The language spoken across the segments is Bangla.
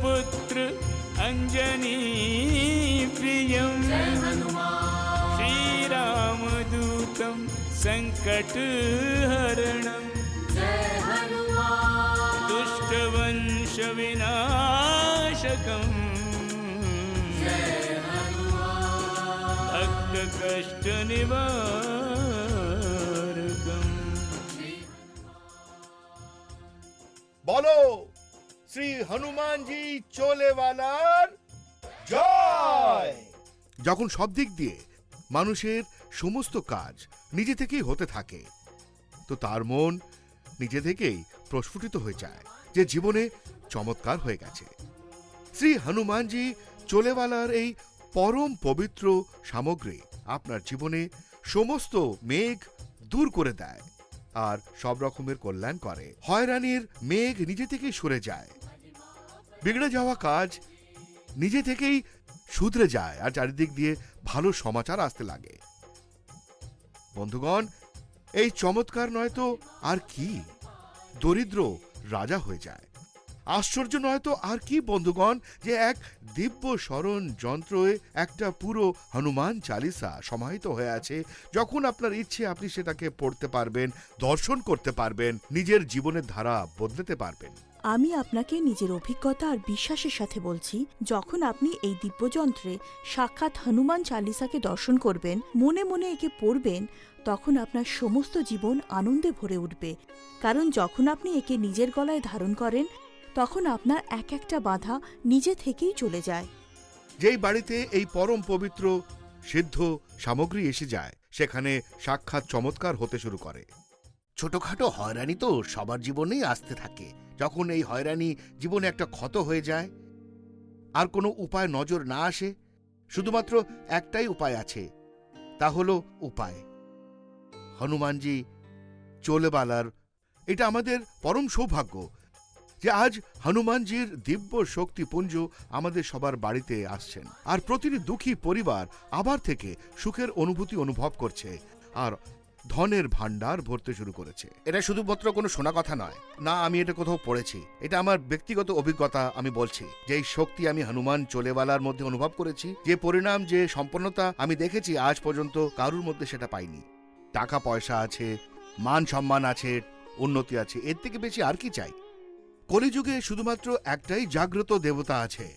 पुत्र अंजनी प्रियम श्रीरामदूतं संकटहरणं दुष्टवंश विनाशकम् भक्त कष्ट निवारकम्। বলো শ্রী হনুমানজি চোলেওয়ালার জয়। যখন সব দিক দিয়ে মানুষের সমস্ত কাজ নিজে থেকেই হতে থাকে, তো তার মন নিজে থেকেই প্রস্ফুটিত হয়ে যায় যে জীবনে চমৎকার হয়ে গেছে। শ্রী হনুমানজি চোলেওয়ালার এই পরম পবিত্র সামগ্রী আপনার জীবনে সমস্ত মেঘ দূর করে দেয় আর সব রকমের কল্যাণ করে। হয়রানির মেঘ নিজে থেকেই সরে যায়, বিগড়ে যাওয়া কাজ নিজে থেকেই শুধরে যায় আর চারিদিক দিয়ে ভালো সমাচার আসতে লাগে। বন্ধুগণ, এই চমৎকার নয় তো আর কি, দরিদ্র রাজা হয়ে যায়। আশ্চর্য নয় তো আর কি বন্ধুগণ, যে এক দিব্য স্মরণ যন্ত্রে একটা পুরো হনুমান চালিসা সমাহিত হয়ে আছে। যখন আপনার ইচ্ছে আপনি সেটাকে পড়তে পারবেন, দর্শন করতে পারবেন, নিজের জীবনের ধারা বদলাতে পারবেন। আমি আপনাকে নিজের অভিজ্ঞতা আর বিশ্বাসের সাথে বলছি, যখন আপনি এই দিব্যযন্ত্রে সাক্ষাৎ হনুমান চালিসাকে দর্শন করবেন, মনে মনে একে পড়বেন, তখন আপনার সমস্ত জীবন আনন্দে ভরে উঠবে। কারণ যখন আপনি একে নিজের গলায় ধারণ করেন, তখন আপনার এক একটা বাধা নিজে থেকেই চলে যায়। যেই বাড়িতে এই পরম পবিত্র সিদ্ধ সামগ্রী এসে যায়, সেখানে সাক্ষাৎ চমৎকার হতে শুরু করে। ছোটখাটো হয়রানি তো সবার জীবনেই আসতে থাকে। যখন এই হয়রানি জীবনে একটা ক্ষত হয়ে যায় আর কোনো উপায় নজর না আসে, শুধুমাত্র একটাই উপায় আছে, তা হলো উপায় হনুমানজি চোলেওয়ালার। এটা আমাদের পরম সৌভাগ্য যে আজ হনুমানজির দিব্য শক্তিপুঞ্জ আমাদের সবার বাড়িতে আসছেন, আর প্রতিটি দুঃখী পরিবার আবার থেকে সুখের অনুভূতি অনুভব করছে আর ধনের ভান্ডার ভরতে শুরু করেছে। এটা শুধুমাত্র কোনো শোনা কথা নয়, না আমি এটা কোথাও পড়েছি, এটা আমার ব্যক্তিগত অভিজ্ঞতা। আমি বলছি যে এই শক্তি আমি হনুমান চোলেওয়ালার মধ্যে অনুভব করেছি, যে পরিণাম, যে সম্পন্নতা আমি দেখেছি আজ পর্যন্ত কারুর মধ্যে সেটা পাইনি। টাকা পয়সা আছে, মান সম্মান আছে, উন্নতি আছে, এর থেকে বেশি আর কি চাই? কলিযুগে শুধুমাত্র একটাই জাগ্রত দেবতা আছে,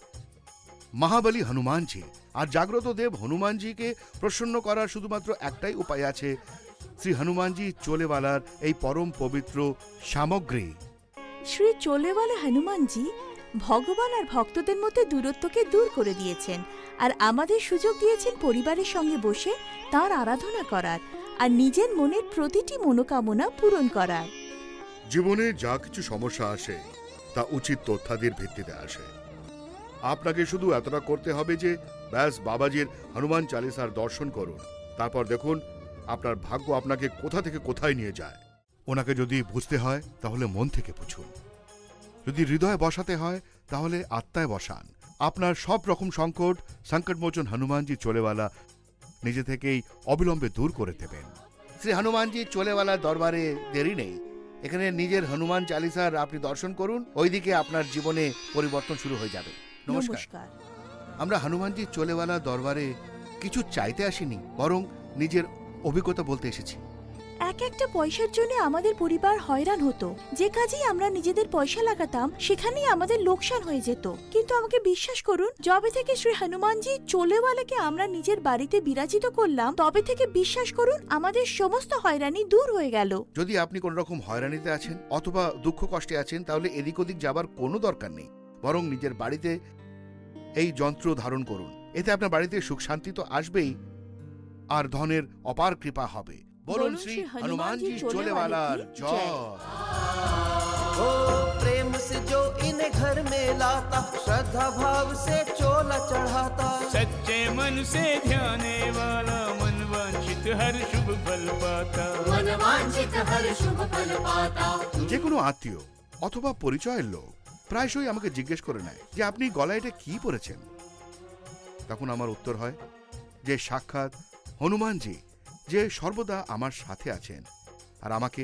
মহাবলী হনুমানজি। আর জাগ্রত দেব হনুমানজিকে প্রসন্ন করার শুধুমাত্র একটাই উপায় আছে, শ্রী হনুমানজি চোলেওয়ালার এই পরম পবিত্র সামগ্রী। শ্রী চোলেওয়ালা হনুমানজি ভগবান আর ভক্তদের মধ্যে দূরত্বকে দূর করে দিয়েছেন আর আমাদের সুযোগ দিয়েছেন পরিবারের সঙ্গে বসে তাঁর আরাধনা করার আর নিজের মনের প্রতিটি মনোকামনা পূরণ করার। জীবনে যা কিছু সমস্যা আসে তা উচিত তথ্যাদির ভিত্তিতে আসে। আপনাকে শুধু এতটা করতে হবে যে ব্যাস বাবাজির হনুমান চালিসার দর্শন করুন, তারপর দেখুন আপনার ভাগ্য আপনাকে কোথা থেকে কোথায় নিয়ে যায়। ওনাকে যদি বুঝতে হয় তাহলে মন থেকে বুঝুন, যদি হৃদয়ে বসাতে হয় তাহলে আত্মায় বসান। আপনার সব রকম সংকটমোচন হনুমানজি চোলেওয়ালা নিজে থেকেই অবিলম্বে দূর করে দেবেন। শ্রী হনুমানজি চোলেওয়ালার দরবারে দেরি নেই, এখানে নিজের হনুমান চালিসার আপনি দর্শন করুন, ওইদিকে আপনার জীবনে পরিবর্তন শুরু হয়ে যাবে। নমস্কার। আমরা হনুমানজি চোলেওয়ালা দরবারে কিছু চাইতে আসিনি, বরং নিজের অভিজ্ঞতা বলতে এসেছি। এক একটা পয়সার জন্য আমাদের পরিবার হয়রান হতো। যে কাজেই আমরা নিজেদের পয়সা লাগাতাম সেখানেই আমাদের লোকসান হয়ে যেত। কিন্তু আমাকে বিশ্বাস করুন, যবে থেকে শ্রী হনুমানজি চোলেওয়ালাকে আমরা নিজের বাড়িতে বিরাজিত করলাম, তবে থেকে বিশ্বাস করুন আমাদের সমস্ত হয়রানি দূর হয়ে গেল। যদি আপনি কোন রকম হয়রানিতে আছেন অথবা দুঃখ কষ্টে আছেন, তাহলে এদিক ওদিক যাবার কোনো দরকার নেই, বরং নিজের বাড়িতে এই যন্ত্র ধারণ করুন। এতে আপনার বাড়িতে সুখ শান্তি তো আসবেই, আর ধনের অপার কৃপা হবে। বলুন শ্রী হনুমানজি চোলেওয়ালার জয়। ओ प्रेम से जो इन्हें घर में लाता, श्रद्धा भाव से चोला चढ़ाता, सच्चे मन से ध्याने वाला मन वांछित हर शुभ फल पाता। मन वांछित हर शुभ फल पाता। যে কোনো আত্মীয় অথবা পরিচয়ের লোক প্রায়শই আমাকে জিজ্ঞেস করে নেয় যে আপনি গলায় এটা কি পরেছেন। তখন আমার উত্তর হয় যে সাক্ষাৎ হনুমানজি, যে সর্বদা আমার সাথে আছেন আর আমাকে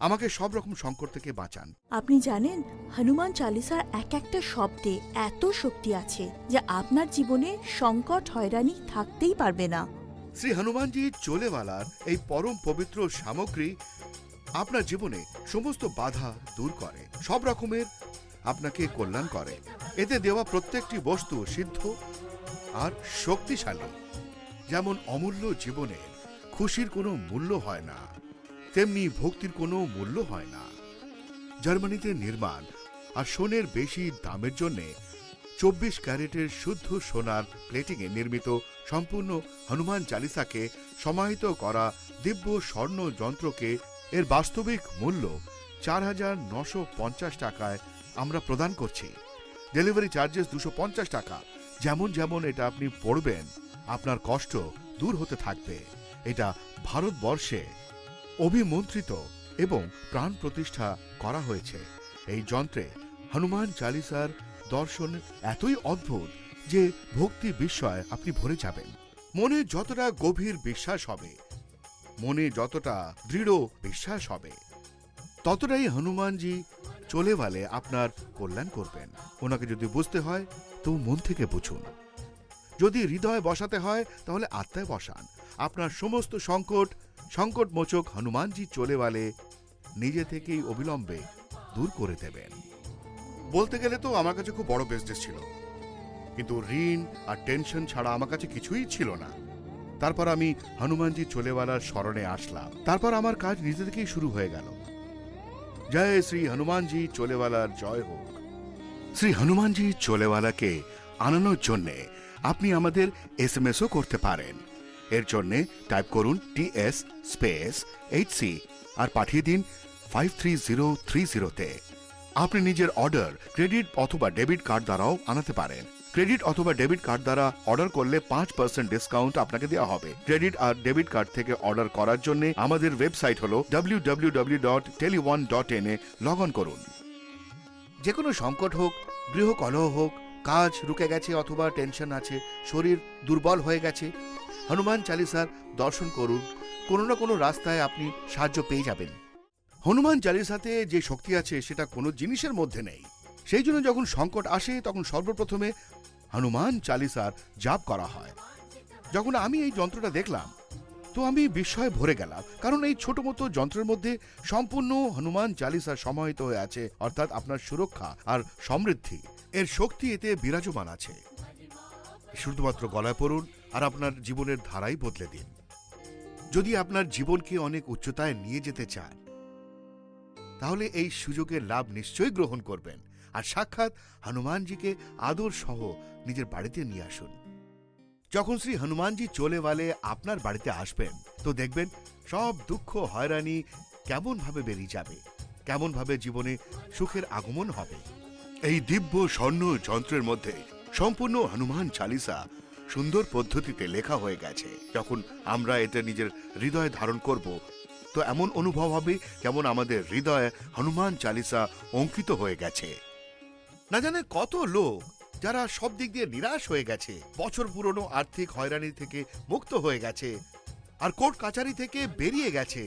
আমাকে সব রকম সংকট থেকে বাঁচান। আপনি জানেন হনুমান চালিসার এক একটা শব্দে এত শক্তি আছে যে আপনার জীবনে সংকট হয়রানি থাকতেই পারবে না। শ্রী হনুমানজি চোলেওয়ালার এই পরম পবিত্র সামগ্রী আপনার জীবনে সমস্ত বাধা দূর করে, সব রকমের আপনাকে কল্যাণ করে। এতে দেওয়া প্রত্যেকটি বস্তু সিদ্ধ আর শক্তিশালী। যেমন অমূল্য জীবনের খুশির কোনো মূল্য হয় না, তেমনি ভক্তির কোনো মূল্য হয় না। জার্মানিতে নির্মাণ আর সোনের বেশি দামের জন্যে 24 ক্যারেটের শুদ্ধ সোনার প্লেটিংয়ে নির্মিত সম্পূর্ণ হনুমান চালিসাকে সমাহিত করা দিব্য স্বর্ণ যন্ত্রকে এর বাস্তবিক মূল্য 4,950 টাকায় আমরা প্রদান করছি। ডেলিভারি চার্জেস 250 টাকা। যেমন যেমন এটা আপনি পড়বেন আপনার কষ্ট দূর হতে থাকবে। এটা ভারতবর্ষে অভিমন্ত্রিত এবং প্রাণ প্রতিষ্ঠা করা হয়েছে। এই যন্ত্রে হনুমান চালিসার দর্শন এতই অদ্ভুত যে ভক্তি বিস্ময় আপনি ভরে যাবেন। মনে যতটা গভীর বিশ্বাস হবে, মনে যতটা দৃঢ় বিশ্বাস হবে, ততটাই হনুমানজি চোলেওয়ালে আপনার কল্যাণ করবেন। ওনাকে যদি বুঝতে হয় তো মন থেকে বুঝুন, যদি হৃদয়ে বসাতে হয় তাহলে আত্মায় বসান। আপনার সমস্ত সংকট মোচক হনুমানজি চোলেওয়ালে নিজে থেকেই অবিলম্বে দূর করে দেবেন। বলতে গেলে তো আমার কাছে খুব বড় বিজনেস ছিল, কিন্তু ঋণ আর টেনশন ছাড়া আমার কাছে কিছুই ছিল না। তারপর আমি হনুমানজি চোলেওয়ালার শরণে আসলাম। তারপর আমার কাজ নিজে থেকেই শুরু হয়ে গেল। জয় শ্রী হনুমানজি চোলেওয়ালার জয় হোক। শ্রী হনুমানজি চোলেওয়ালাকে আনানোর জন্যে আপনি আমাদের SMS ও করতে পারেন। এর জন্যে টাইপ করুন TS স্পেস HC আর পাঠিয়ে দিন 53030-তে। আপনি নিজের অর্ডার ক্রেডিট অথবা ডেবিট কার্ড দ্বারাও আনাতে পারেন। ক্রেডিট অথবা ডেবিট কার্ড দ্বারা অর্ডার করলে 5% ডিসকাউন্ট আপনাকে দেওয়া হবে। ক্রেডিট আর ডেবিট কার্ড থেকে অর্ডার করার জন্য আমাদের ওয়েবসাইট হলো www.tele1.in এ লগ অন করুন। যে কোনো সংকট হোক, গৃহ কলহ হোক, কাজ রুকে গেছে অথবা টেনশন আছে, শরীর দুর্বল হয়ে গেছে, হনুমান চালিসার দর্শন করুন। কোনো না কোনো রাস্তায় আপনি সাহায্য পেয়ে যাবেন। হনুমান চালিসাতে যে শক্তি আছে সেটা কোনো জিনিসের মধ্যে নেই। সেই জন্য যখন সংকট আসে তখন সর্বপ্রথমে হনুমান চালিসার জাপ করা হয়। যখন আমি এই যন্ত্রটা দেখলাম তো আমি বিস্ময়ে ভরে গেলাম, কারণ এই ছোট মতো যন্ত্রের মধ্যে সম্পূর্ণ হনুমান চালিসা সমাহিত হয়ে আছে, অর্থাৎ আপনার সুরক্ষা আর সমৃদ্ধি এর শক্তি এতে বিরাজমান আছে। শুধুমাত্র গলায় পড়ুন আর আপনার জীবনের ধারাই বদলে দিন। যদি আপনার জীবনকে অনেক উচ্চতায় নিয়ে যেতে চান তাহলে এই সুযোগের লাভ নিশ্চয়ই গ্রহণ করবেন আর সাক্ষাৎ হনুমানজিকে আদর সহ নিজের বাড়িতে নিয়ে আসুন। যখন শ্রী হনুমানজি চোলেওয়ালে আপনার বাড়িতে আসবেন তো দেখবেন সব দুঃখ হয়রানি কেমন ভাবে বেরিয়ে যাবে, কেমন ভাবে জীবনে সুখের আগমন হবে। এই দিব্য স্বর্ণ যন্ত্রের মধ্যে সম্পূর্ণ হনুমান চালিসা সুন্দর পদ্ধতিতে লেখা হয়ে গেছে। যখন আমরা এটা নিজের হৃদয়ে ধারণ করব তো এমন অনুভব হবে যেমন আমাদের হৃদয়ে হনুমান চালিসা অঙ্কিত হয়ে গেছে। না জানে কত লোক যারা সব দিক দিয়ে নিরাশ হয়ে গেছে, বছর পুরনো আর্থিক হয়রানি থেকে মুক্ত হয়ে গেছে আর কোর্ট কাচারি থেকে বেরিয়ে গেছে,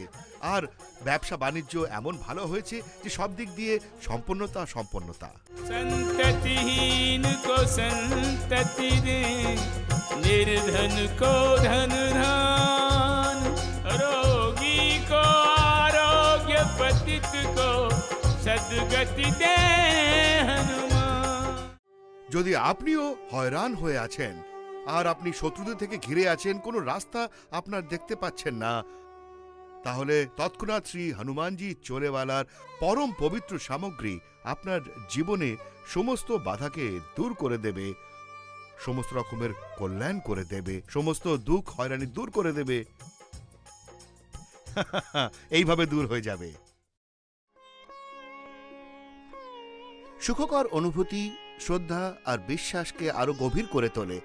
আর ব্যবসা বাণিজ্য এমন ভালো হয়েছে যে সব দিক দিয়ে সম্পন্নতা। संततिहीन को संतति दे, निर्धन को धन धान, रोगी को आरोग्य, पतित को सद्गति दे हनुमान। যদি আপনিও হয়রান হয়ে আছেন আর আপনি শত্রুদের থেকে ঘিরে আছেন, কোনো রাস্তা আপনার দেখতে পাচ্ছেন না, তাহলে তৎক্ষণাৎ শ্রী হনুমানজি চোলেওয়ালার পরম পবিত্র সামগ্রী আপনার জীবনে সমস্ত বাধাকে দূর করে দেবে, সমস্ত রকমের কল্যাণ করে দেবে, সমস্ত দুঃখ হয়রানি দূর করে দেবে। এইভাবে দূর হয়ে যাবে। সুখকর অনুভূতি শ্রদ্ধা আর বিশ্বাসকে আরো গভীর করে তোলে।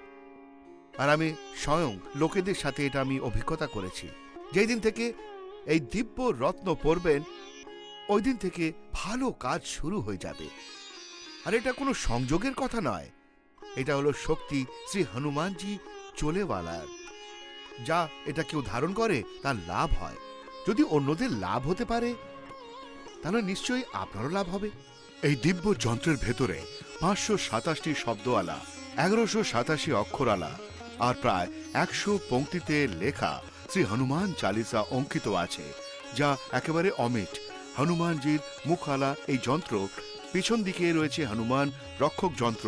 আর আমি স্বয়ং লোকেদের সাথে এটা আমি অভিজ্ঞতা করেছি। যেই দিন থেকে এই দিব্য রত্ন পড়বেন ওই দিন থেকে ভালো কাজ শুরু হয়ে যাবে। আর এটা কোনো সংযোগের কথা নয়, এটা হলো শক্তি শ্রী হনুমানজি চোলেওয়ালার। যা এটা কেউ ধারণ করে তার লাভ হয়। যদি অন্যদের লাভ হতে পারে তাহলে নিশ্চয়ই আপনারও লাভ হবে। এই দিব্য যন্ত্রের ভেতরে 527টি শব্দওয়ালা, 1187 অক্ষরালা আর প্রায় 100 পংক্তিতে লেখা শ্রী হনুমান চালিসা অঙ্কিত আছে, যা একেবারে অমিট। হনুমানজির মুখালা এই যন্ত্র, পিছন দিকে রয়েছে হনুমান রক্ষক যন্ত্র,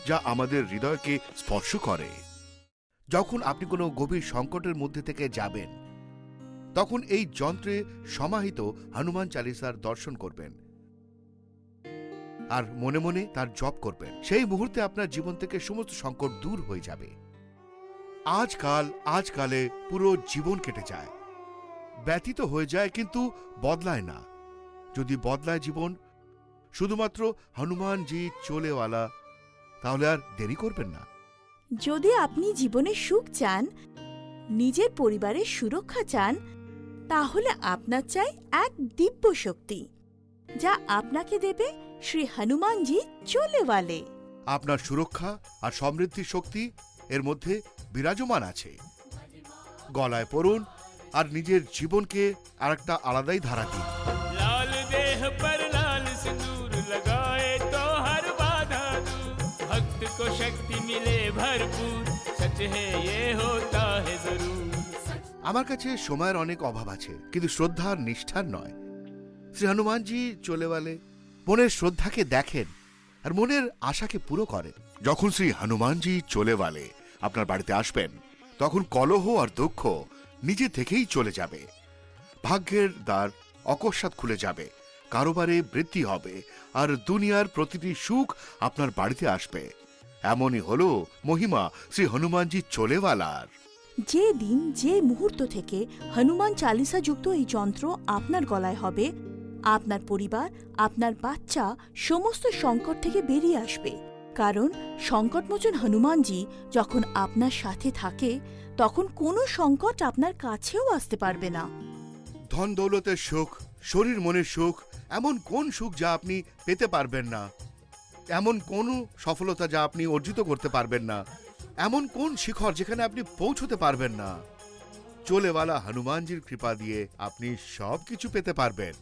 যা আমাদের হৃদয়কে স্পর্শ করে। যখন আপনি কোনো গভীর সংকটের মধ্যে থেকে যাবেন, তখন এই যন্ত্রে সমাহিত হনুমান চালিসার দর্শন করবেন আর মনে মনে তার জপ করবেন। সেই মুহূর্তে আপনার জীবন থেকে সমস্ত সংকট দূর হয়ে যাবে। আজকালে পুরো জীবন কেটে যায়, ব্যতীত হয়ে যায়, কিন্তু বদলায় না। যদি বদলায় জীবন শুধুমাত্র হনুমানজি চলেওয়ালা, তাহলে আর দেরি করবেন না। যদি আপনি জীবনে সুখ চান, নিজের পরিবারের সুরক্ষা চান, তাহলে আপনার চাই এক দিব্য শক্তি, যা আপনাকে দেবে শ্রী হনুমানজি চলেওয়ালে। আপনার সুরক্ষা আর সমৃদ্ধির শক্তি এর মধ্যে বিরাজমান আছে। গলায় পড়ুন আর নিজের জীবনকে আরেকটা আলাদাই ধারা দিন। लाल देह पर लाल सिंदूर लगाए तो हर बाधा दूर, भक्त को शक्ति मिले भरपूर, सच है ये होता है जरूर। আমার কাছে সময়ের অনেক অভাব আছে, কিন্তু শ্রদ্ধার নিষ্ঠার নয়। শ্রী হনুমানজি চলেওয়ালে মনের শ্রদ্ধাকে দেখেন আর মনের আশাকে পুরো করেন। যখন শ্রী হনুমানজি চলেওয়ালে আপনার বাড়িতে আসবেন, তখন কলহ আর দুঃখ নিজে থেকেই চলে যাবে। ভাগ্যের দ্বার অকস্মাৎ খুলে যাবে, কারোবারে বৃদ্ধি হবে আর দুনিয়ার প্রতিটি সুখ আপনার বাড়িতে আসবে। এমনই হলো মহিমা শ্রী হনুমানজি চলেওয়ালার। যে দিন, যে মুহূর্ত থেকে হনুমান চালিসা যুক্ত এই যন্ত্র আপনার গলায় হবে, আপনার পরিবার, আপনার বাচ্চা সমস্ত সংকট থেকে বেরিয়ে আসবে। কারণ সংকটমোচন হনুমানজি যখন আপনার সাথে থাকে, তখন কোনো সংকট আপনার কাছেও আসতে পারবে না। ধন দৌলতের সুখ, শরীর মনের সুখ, এমন কোন সুখ যা আপনি পেতে পারবেন না, এমন কোন সফলতা যা আপনি অর্জিত করতে পারবেন না, এমন কোন শিখর যেখানে আপনি পৌঁছতে পারবেন না, চলেওয়ালা হনুমানজির কৃপা দিয়ে আপনি সবকিছু পেতে পারবেন।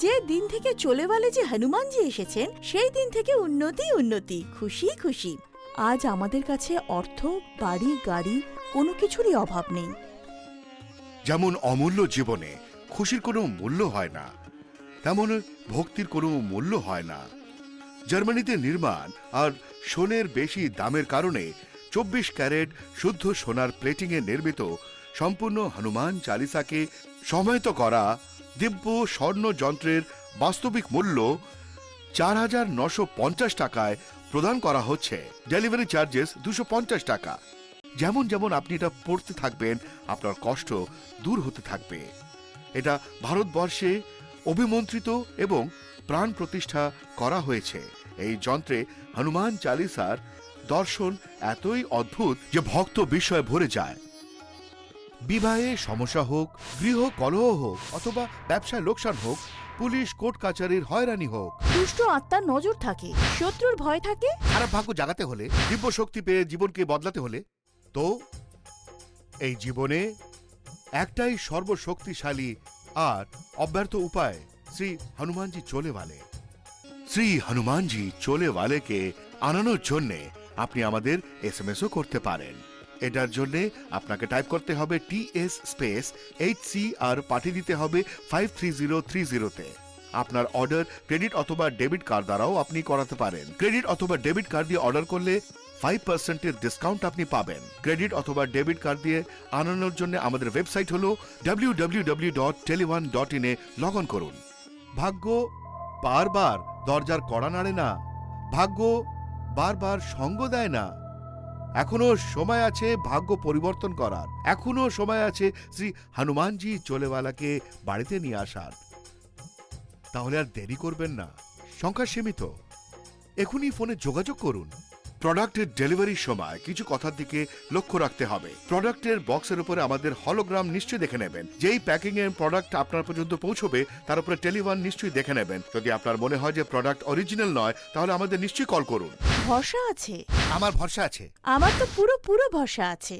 যে দিন থেকে চলেওয়ালে যে হনুমানজি এসেছেন, সেই দিন থেকে উন্নতি উন্নতি, খুশি খুশি। আজ আমাদের কাছে অর্থ, বাড়ি, গাড়ি কোনো কিছুরই অভাব নেই। যেমন অমূল্য জীবনে খুশির কোনো মূল্য হয় না, তেমন ভক্তির কোনো মূল্য হয় না। জার্মানিতে নির্মাণ আর সোনের বেশি দামের কারণে 24 ক্যারেট শুদ্ধ সোনার প্লেটিংয়ে নির্মিত সম্পূর্ণ হনুমান চালিসাকে সমাহিত করা দিব্য স্বর্ণ যন্ত্রের বাস্তবিক মূল্য 4,950 টাকায় প্রদান করা হচ্ছে। ডেলিভারি চার্জেস 250 টাকা। যেমন যেমন আপনি এটা পড়তে থাকবেন, আপনার কষ্ট দূর হতে থাকবে। এটা ভারতবর্ষে অভিমন্ত্রিত এবং প্রাণ প্রতিষ্ঠা করা হয়েছে। এই যন্ত্রে হনুমান চালিসার দর্শন এতই অদ্ভুত যে ভক্ত বিস্ময়ে ভরে যায়। বিবাহে সমস্যা হোক, গৃহ কলহ হোক, অথবা ব্যবসায় লোকসান হোক, পুলিশ কোর্ট কাচারির হয়রানি হোক, দুষ্ট আত্মার নজর থাকে, শত্রুর ভয় থাকে, খারাপ ভাগ্য জাগাতে হলে, দিব্য শক্তি পেয়ে জীবনকে বদলাতে হলে, তো এই জীবনে একটাই সর্বশক্তিশালী আর অব্যর্থ উপায়, শ্রী হনুমানজি চলেওয়ালে। শ্রী হনুমানজি চলেওয়ালেকে আনানোর জন্যে আপনি আমাদের এসএমএসও করতে পারেন। এটার জন্য আপনাকে টাইপ করতে হবে TS স্পেস HCR, পাঠিয়ে দিতে হবে 53030-তে। আপনার অর্ডার ক্রেডিট অথবা ডেবিট কার্ড দ্বারাও আপনি করাতে পারেন। ক্রেডিট অথবা ডেবিট কার্ড দিয়ে অর্ডার করলে 5% ডিসকাউন্ট আপনি পাবেন। ক্রেডিট অথবা ডেবিট কার্ড দিয়ে আনানোর জন্য আমাদের ওয়েবসাইট হলো www.tele1.in এ লগ অন করুন। ভাগ্য বারবার দরজার কড়া নাড়ে না, ভাগ্য বারবার সঙ্গ দেয় না। এখনো সময় আছে ভাগ্য পরিবর্তন করার, এখনো সময় আছে শ্রী হনুমানজি চলেওয়ালাকে বাড়িতে নিয়ে আসার। তাহলে আর দেরি করবেন না, সংখ্যা সীমিত। এখনই ফোনে যোগাযোগ করুন। প্রোডাক্টের ডেলিভারির সময় কিছু কথার দিকে লক্ষ্য রাখতে হবে। প্রোডাক্টের বক্সের উপরে আমাদের হলোগ্রাম নিশ্চয়ই দেখে নেবেন। যেই প্যাকিং এর প্রোডাক্ট আপনার পর্যন্ত পৌঁছবে তার উপরে টেলিওয়ান নিশ্চয়ই দেখে নেবেন। যদি আপনার মনে হয় যে প্রোডাক্ট অরিজিনাল নয়, তাহলে আমাদের নিশ্চয়ই কল করুন। ভরসা আছে, আমার ভরসা আছে। আমার তো পুরো ভরসা আছে।